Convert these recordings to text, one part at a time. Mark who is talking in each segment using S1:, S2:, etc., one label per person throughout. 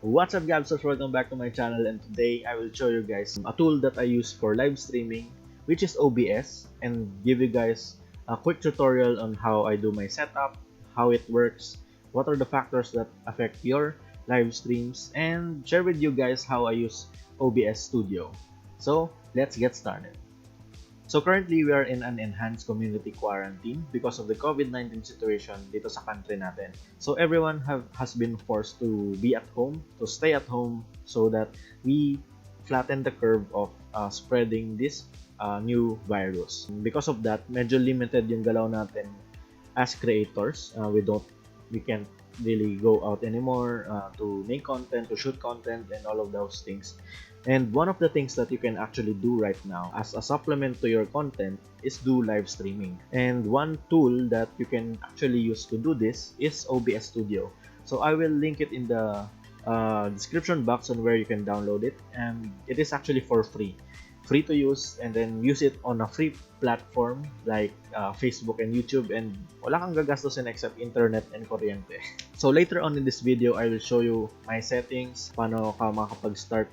S1: What's up, Gabsters? Welcome back to my channel, and today I will show you guys a tool that I use for live streaming, which is OBS, and give you guys a quick tutorial on how I do my setup, how it works, what are the factors that affect your live streams, and share with you guys how I use OBS Studio. So let's get started. So currently, we are in an enhanced community quarantine because of the COVID-19 situation dito sa country natin. So everyone has been forced to be at home, to stay at home, so that we flatten the curve of spreading this new virus. Because of that, medyo limited yung galaw natin as creators. We can't really go out anymore to make content, to shoot content, and all of those things. And one of the things that you can actually do right now as a supplement to your content is do live streaming. And one tool that you can actually use to do this is OBS Studio. So I will link it in the description box on where you can download it. And it is actually for free to use, and then use it on a free platform like Facebook and YouTube, and wala kang gagastusin except internet and kuryente. So later on in this video, I will show you my settings, paano ka makapag-start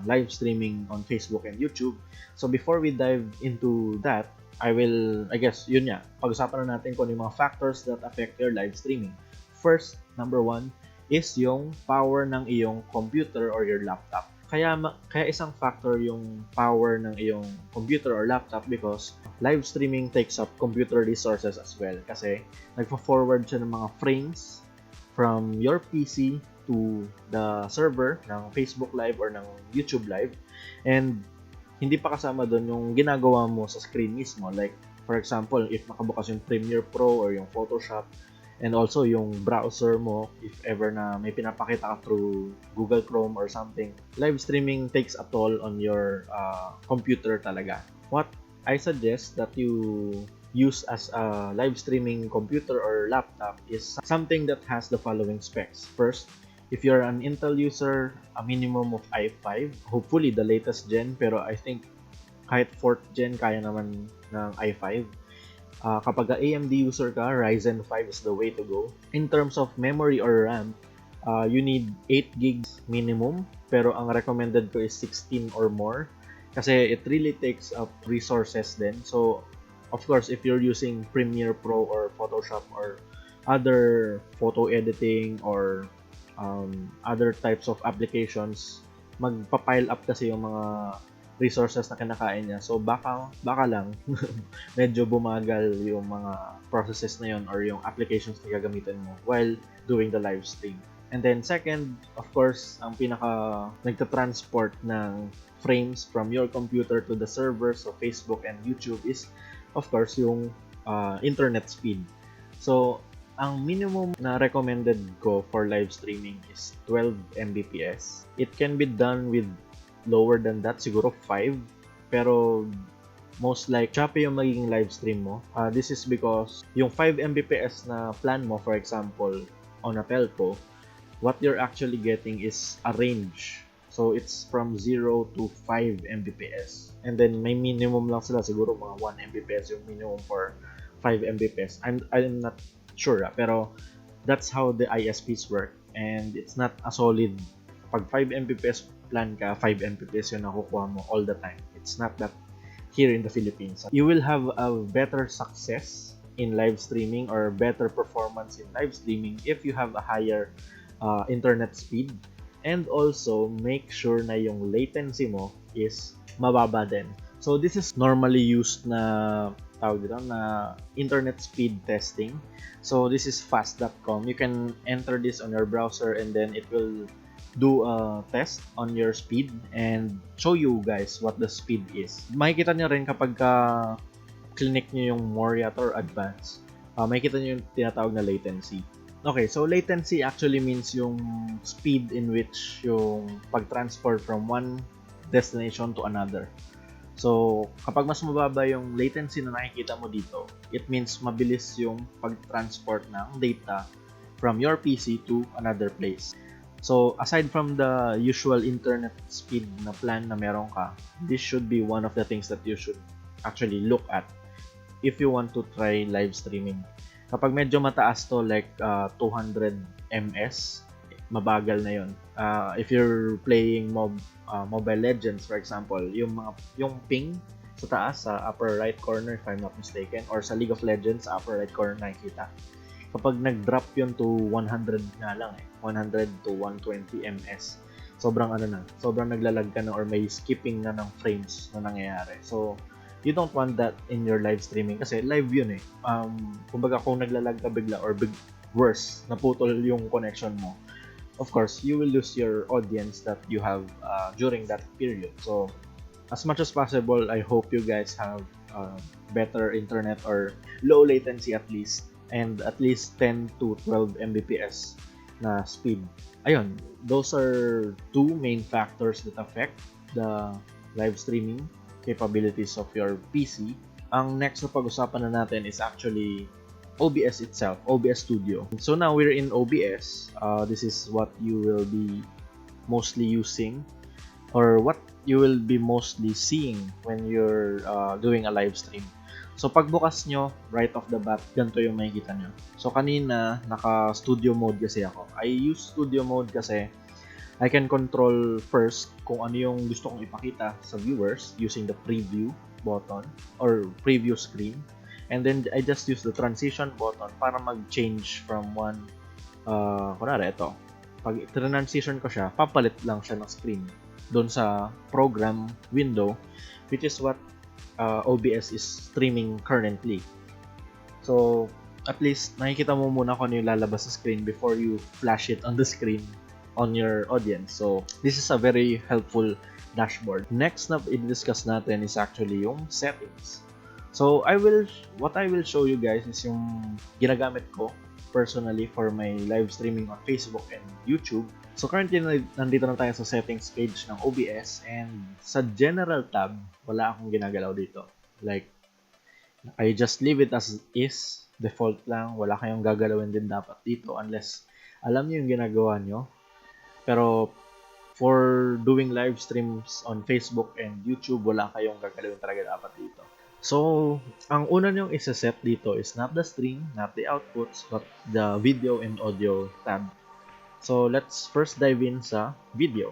S1: live streaming on Facebook and YouTube. So before we dive into that, I guess, yun nga, pag-usapan na natin kung yung mga factors that affect your live streaming. First, number one, is yung power ng iyong computer or your laptop. Kaya isang factor yung power ng iyong computer or laptop because live streaming takes up computer resources as well. Kasi nagpa-forward siya ng mga frames from your PC to the server ng Facebook Live or ng YouTube Live, and hindi pa kasama doon yung ginagawa mo sa screen mismo. Like, for example, if nakabukas yung Premiere Pro or yung Photoshop, and also yung browser mo, if ever na may pinapakita ka through Google Chrome or something, live streaming takes a toll on your computer talaga. What I suggest that you use as a live streaming computer or laptop is something that has the following specs. First, if you're an Intel user, a minimum of i5, hopefully the latest gen, pero I think kahit 4th gen kaya naman ng i5. Kapag AMD user ka, Ryzen 5 is the way to go. In terms of memory or RAM, you need 8 gigs minimum, pero ang recommended ko is 16 or more kasi it really takes up resources din. So of course, if you're using Premiere Pro or Photoshop or other photo editing or other types of applications, magpa-pile up kasi yung mga resources na kinakain niya. So baka lang medyo bumagal yung mga processes na yun or yung applications na gagamitin mo while doing the live stream. And then second, of course, ang pinaka nagta-transport ng frames from your computer to the servers of Facebook and YouTube is of course yung internet speed. So ang minimum na recommended ko for live streaming is 12 Mbps. It can be done with lower than that, siguro 5. Pero most like choppy yung magiging live stream mo. This is because yung 5 Mbps na plan mo, for example, on a telco, what you're actually getting is a range. So it's from 0 to 5 Mbps. And then may minimum lang sila, siguro mga 1 Mbps yung minimum for 5 Mbps. I'm not sure, pero that's how the ISPs work, and it's not a solid, pag 5 Mbps plan ka, 5 Mbps yung nakukuha mo all the time. It's not that here in the Philippines. You will have a better success in live streaming or better performance in live streaming if you have a higher internet speed, and also make sure na yung latency mo is mababa din. So this is normally used na internet speed testing. So this is fast.com. You can enter this on your browser and then it will do a test on your speed and show you guys what the speed is. Makikita nyo rin kapag clinic nyo yung more yata or advanced, makikita nyo yung tinatawag na latency. Okay, so latency actually means yung speed in which yung pag-transport from one destination to another. So, kapag mas mababa yung latency na nakikita mo dito, it means mabilis yung pag-transport ng data from your PC to another place. So, aside from the usual internet speed na plan na meron ka, this should be one of the things that you should actually look at if you want to try live streaming. Kapag medyo mataas to, like 200 ms, mabagal na yon. If you're playing Mobile Legends, for example, yung ping sa taas, sa upper right corner, if I'm not mistaken, or sa League of Legends, upper right corner nakikita. Kapag nag-drop yun to 100 nga lang 100 to 120 ms, sobrang sobrang naglalag ka na or may skipping na ng frames na nangyayari. So, you don't want that in your live streaming kasi live yun kumbaga kung naglalag ka bigla or worse, naputol yung connection mo, of course, you will lose your audience that you have during that period. So, as much as possible, I hope you guys have better internet or low latency at least, and at least 10 to 12 Mbps na speed. Ayun, those are two main factors that affect the live streaming capabilities of your PC. Ang next na pag-usapan na natin is actually OBS itself, OBS Studio. So now we're in OBS. This is what you will be mostly using, or what you will be mostly seeing when you're doing a live stream. So pagbukas nyo, right off the bat, ganito yung makikita nyo. So kanina, naka-studio mode kasi ako. I use studio mode kasi I can control first kung ano yung gusto kong ipakita sa viewers using the preview button or preview screen. And then I just use the transition button para mag-change from one, kunwari ito. Pag transition ko siya, papalit lang siya ng screen doon sa program window, which is what OBS is streaming currently. So, at least nakikita mo muna kung ano yung lalabas sa screen before you flash it on the screen on your audience. So, this is a very helpful dashboard. Next na i-discuss natin is actually yung settings. So, what I will show you guys is yung ginagamit ko personally for my live streaming on Facebook and YouTube. So, currently, nandito na tayo sa settings page ng OBS, and sa general tab, wala akong ginagalaw dito. Like, I just leave it as is, default lang, wala kayong gagalawin din dapat dito unless alam niyo yung ginagawa nyo. Pero, for doing live streams on Facebook and YouTube, wala kayong gagalawin talaga dapat dito. So, ang una nyong isa-set dito is not the stream, not the outputs, but the video and audio tab. So, let's first dive in sa video.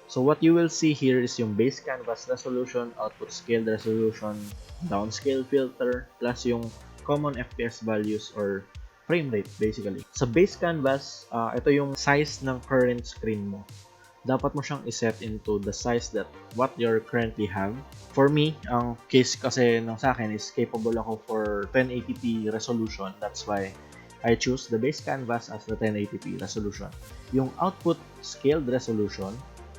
S1: So, what you will see here is yung base canvas resolution, output scale resolution, downscaled filter, plus yung common FPS values or frame rate basically. Sa base canvas, ito yung size ng current screen mo. Dapat mo siyang iset into the size that what you currently have. For me, ang case kasi ng sa akin is capable ako for 1080p resolution. That's why I choose the base canvas as the 1080p resolution. Yung output scaled resolution,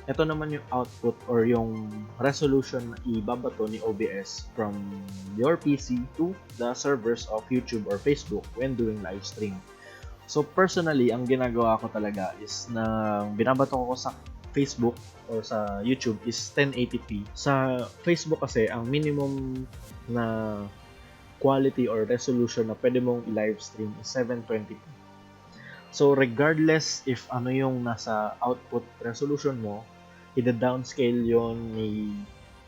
S1: ito naman yung output or yung resolution na ibabato ni OBS from your PC to the servers of YouTube or Facebook when doing live stream. So personally, ang ginagawa ko talaga is na binabato ko sa Facebook or sa YouTube is 1080p. Sa Facebook kasi, ang minimum na quality or resolution na pwede mong i-live stream is 720p. So, regardless if ano yung nasa output resolution mo, i-downscale yon ni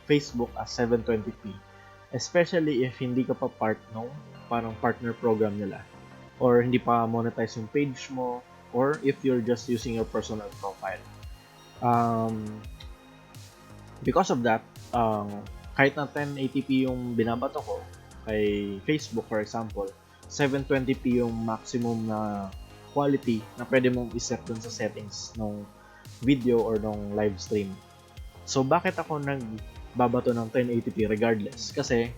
S1: Facebook as 720p. Especially if hindi ka pa part ng parang partner program nila. Or hindi pa monetize yung page mo, or if you're just using your personal profile. Because of that, kahit na 1080p yung binabato ko, kay Facebook for example, 720p yung maximum na quality na pwede mong iset dun sa settings ng video or ng live stream. So bakit ako nagbabato ng 1080p regardless? Kasi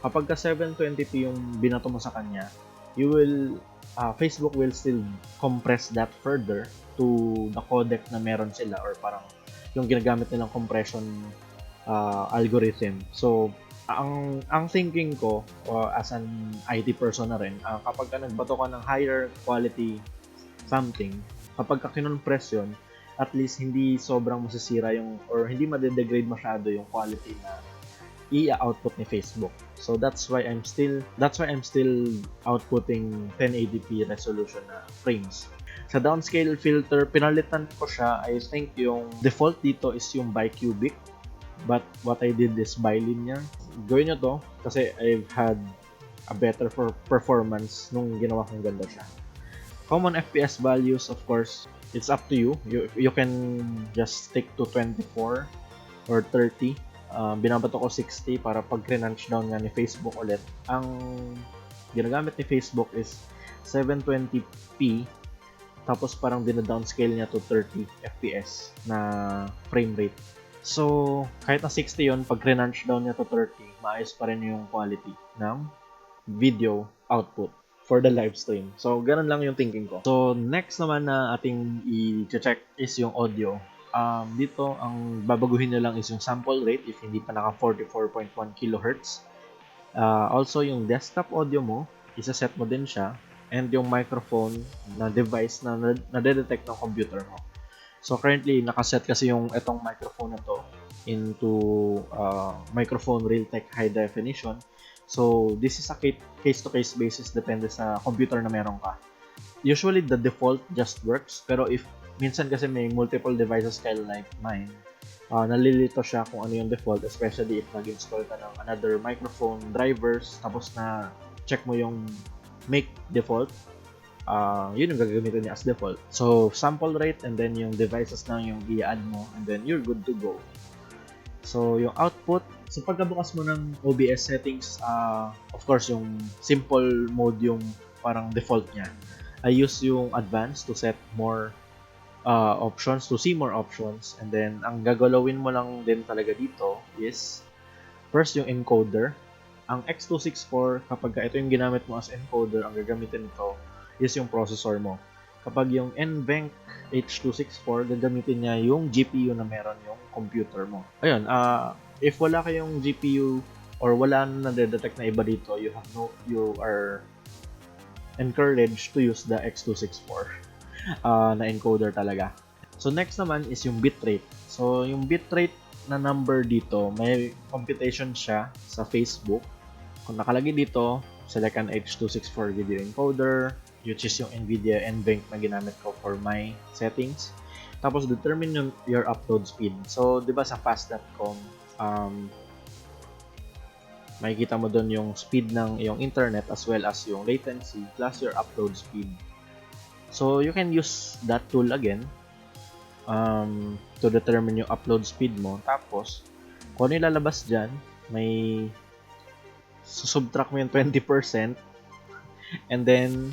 S1: kapag ka 720p yung binato mo sa kanya, Facebook will still compress that further to the codec na meron sila or parang yung ginagamit nilang compression algorithm. So ang thinking ko as an IT person na rin, kapag ka nagbato ka ng higher quality something, kapag ka kinonpress yun, at least hindi sobrang masisira yung or hindi ma-degrade masyado yung quality na i-output ni Facebook. So that's why I'm still outputting 1080p resolution na frames. Sa downscale filter, pinalitan ko siya. I think yung default dito is yung bicubic, but what I did is bilinear. Gawin nyo to kasi I've had a better performance nung ginawa kong ganda siya. Common FPS values, of course, it's up to you. You can just stick to 24 or 30. Binabato ko 60 para pag crunch down nga ni Facebook ulit. Ang ginagamit ni Facebook is 720p, tapos parang dina-downscale niya to 30 FPS na frame rate. So, kahit na 60 yon, pag crunch down niya to 30, maayos pa rin yung quality ng video output for the live stream. So, ganun lang yung thinking ko. So, next naman na ating i-check is yung audio. Dito, ang babaguhin nyo lang is yung sample rate if hindi pa naka 44.1 kHz. Also, yung desktop audio mo, isa-set mo din siya, and yung microphone na device na nade-detect ng computer mo. So, currently, nakaset kasi yung itong microphone na to into microphone Realtek High Definition. So, this is a case-to-case basis, depende sa computer na meron ka. Usually, the default just works, pero if minsan kasi may multiple devices kayo like mine, nalilito siya kung ano yung default, especially if nag-install ka ng another microphone drivers, tapos na check mo yung make default, yun yung gagamitin niya as default. So, sample rate and then yung devices lang yung i-add mo, and then you're good to go. So, yung output, so pagkabukas mo ng OBS settings, of course, yung simple mode yung parang default niya. I use yung advanced to set more options, to see more options. And then, ang gagalawin mo lang din talaga dito is, first, yung encoder. Ang X264, kapag ito yung ginamit mo as encoder, ang gagamitin nito is yung processor mo. Kapag yung NVENC H264, gagamitin niya yung GPU na meron yung computer mo. Ayun, if wala kayong GPU or wala na nade-detect na iba dito, you are encouraged to use the X264 na encoder talaga. So next naman is yung bitrate. So yung bitrate na number dito, may computation siya sa Facebook. Kung nakalagay dito, select an H264 video encoder, which is yung NVIDIA NVENC na ginamit ko for my settings. Tapos determine your upload speed. So, di ba sa fast.com, makikita mo doon yung speed ng iyong internet as well as yung latency plus your upload speed. So, you can use that tool again to determine yung upload speed mo. Tapos, kung ano ilalabas dyan, may subtract mo yung 20%, and then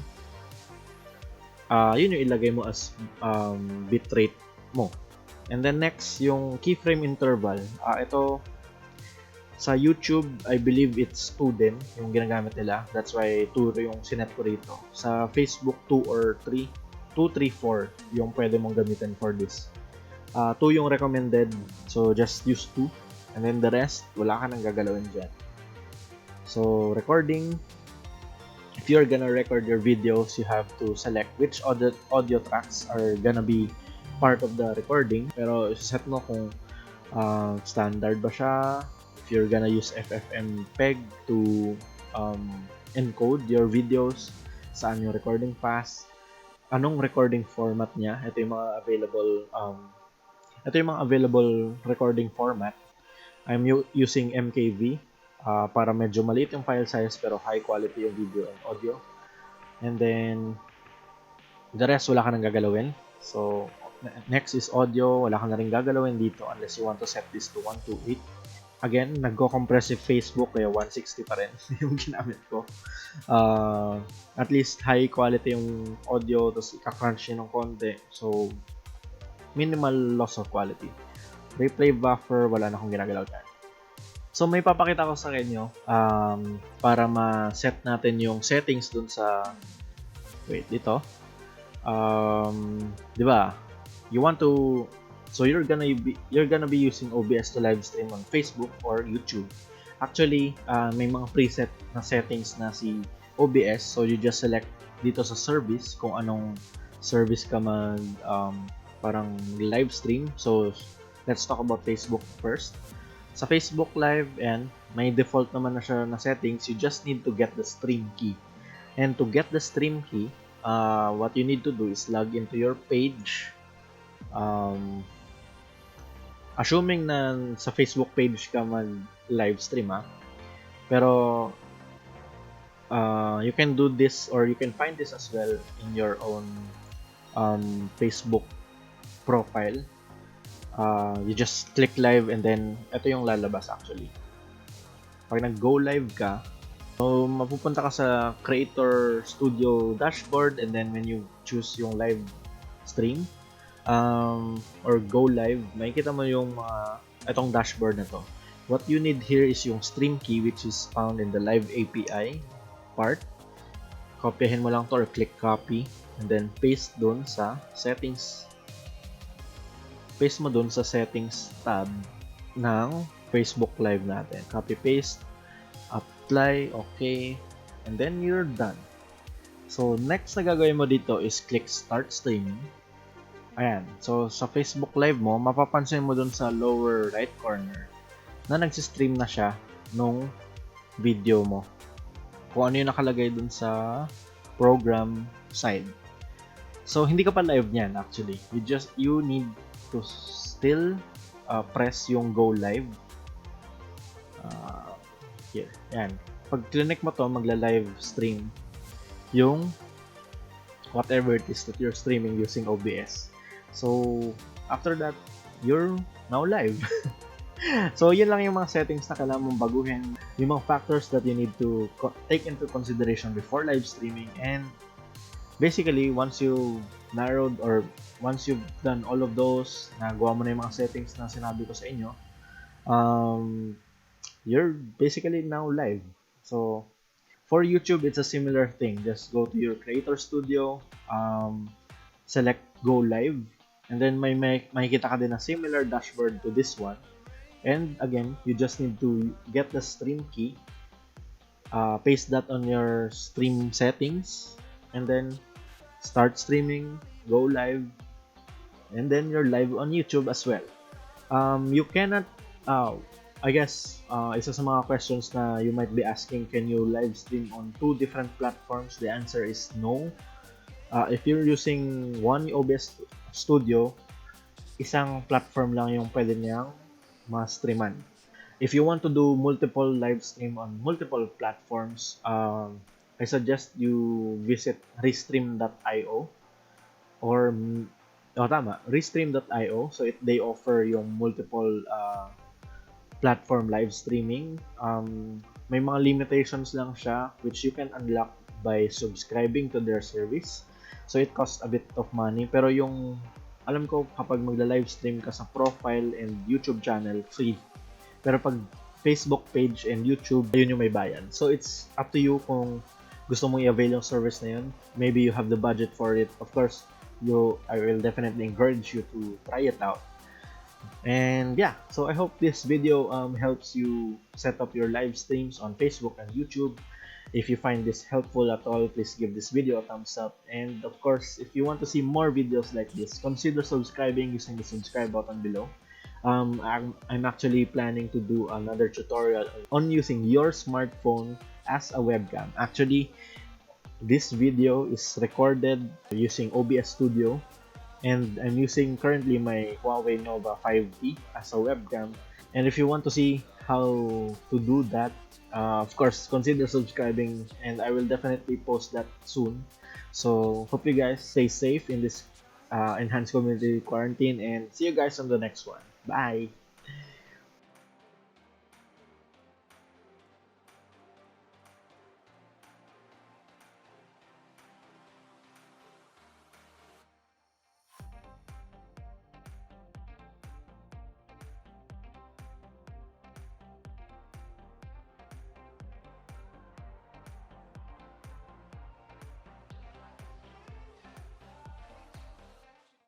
S1: yun yung ilagay mo as bitrate mo. And then next, yung keyframe interval. Ito, sa YouTube, I believe it's 2 din yung ginagamit nila. That's why 2 yung sinet ko rito. Sa Facebook, 2 or 3. 2, 3, 4 yung pwede mong gamitin for this. 2 yung recommended, so just use 2. And then the rest, wala ka nang gagalawin dyan. So, recording. If you're gonna record your videos, you have to select which audio tracks are gonna be part of the recording. Pero set mo kung standard ba siya, if you're gonna use FFmpeg to encode your videos, saan yung recording path, anong recording format niya. Ito yung mga available recording format. I'm using MKV para medyo maliit yung file size pero high quality yung video and audio. And then the rest wala ka nang gagalawin. So next is audio, wala ka na rin gagalawin dito unless you want to set this to 128. Again, nagko-compress si Facebook kaya 160 pa rin yung ginamit ko. At least high quality yung audio, tapos ika-crunch ng konti. So minimal loss of quality. Replay buffer, wala na akong ginagalaw dyan. So may papakita ko sa inyo para ma-set natin yung settings dun sa dito. Di ba? You want to, so you're gonna be using OBS to live stream on Facebook or YouTube. Actually, may mga preset na settings na si OBS, so you just select dito sa service kung anong service ka mag parang live stream. So let's talk about Facebook first. Sa Facebook Live, and may default naman na siya na settings, you just need to get the stream key. And to get the stream key, what you need to do is log into your page. Assuming na sa Facebook page ka mag live stream, pero You can do this, or you can find this as well in your own Facebook profile. You just click live and then ito yung lalabas actually. Pag nag-go live ka, so mapupunta ka sa Creator Studio dashboard, and then when you choose yung live stream or go live, makikita mo yung itong dashboard na to. What you need here is yung stream key, which is found in the live API part. Kopyahin mo lang to or click copy and then paste dun sa settings. Paste mo dun sa settings tab ng Facebook Live natin. Copy paste, apply, okay, and then you're done. So next na gagawin mo dito is click start streaming. Ayan. So sa Facebook Live mo, mapapansin mo dun sa lower right corner na nagsistream na siya nung video mo. Kung ano yung nakalagay dun sa program side. So hindi ka pa live niyan actually. You need to still press yung go live. Here. Yan. Pag click mo to, magla-live stream yung whatever it is that you're streaming using OBS. So after that, you're now live. So yun lang yung mga settings na kailangan mong baguhin, yung mga factors that you need to take into consideration before live streaming. And basically, once you narrowed or once you've done all of those, nagawa mo na yung mga settings na sinabi ko sa inyo, you're basically now live. So for YouTube, it's a similar thing. Just go to your Creator Studio, select go live, and then may makikita ka din na similar dashboard to this one. And again, you just need to get the stream key, paste that on your stream settings, and then start streaming, go live, and then you're live on YouTube as well. You cannot, I guess, isa sa mga questions na you might be asking, can you live stream on 2 different platforms? The answer is no. If you're using one OBS Studio, isang platform lang yung pwede niyang ma-streaman. If you want to do multiple live stream on multiple platforms, I suggest you visit restream.io or restream.io. So they offer yung multiple platform live streaming. May mga limitations lang siya which you can unlock by subscribing to their service. So it costs a bit of money, pero yung alam ko, kapag magla-live stream ka sa profile and YouTube channel, free. Pero pag Facebook page and YouTube, yun yung may bayan. So it's up to you kung gusto mong i-avail yung service na yun. Maybe you have the budget for it. Of course, I will definitely encourage you to try it out. And yeah, so I hope this video helps you set up your live streams on Facebook and YouTube. If you find this helpful at all, please give this video a thumbs up. And of course, if you want to see more videos like this, consider subscribing using the subscribe button below. I'm actually planning to do another tutorial on using your smartphone as a webcam. Actually, this video is recorded using OBS Studio, and I'm using currently my Huawei Nova 5T as a webcam. And if you want to see how to do that, of course, consider subscribing, and I will definitely post that soon. So hope you guys stay safe in this enhanced community quarantine, and see you guys on the next one. Bye!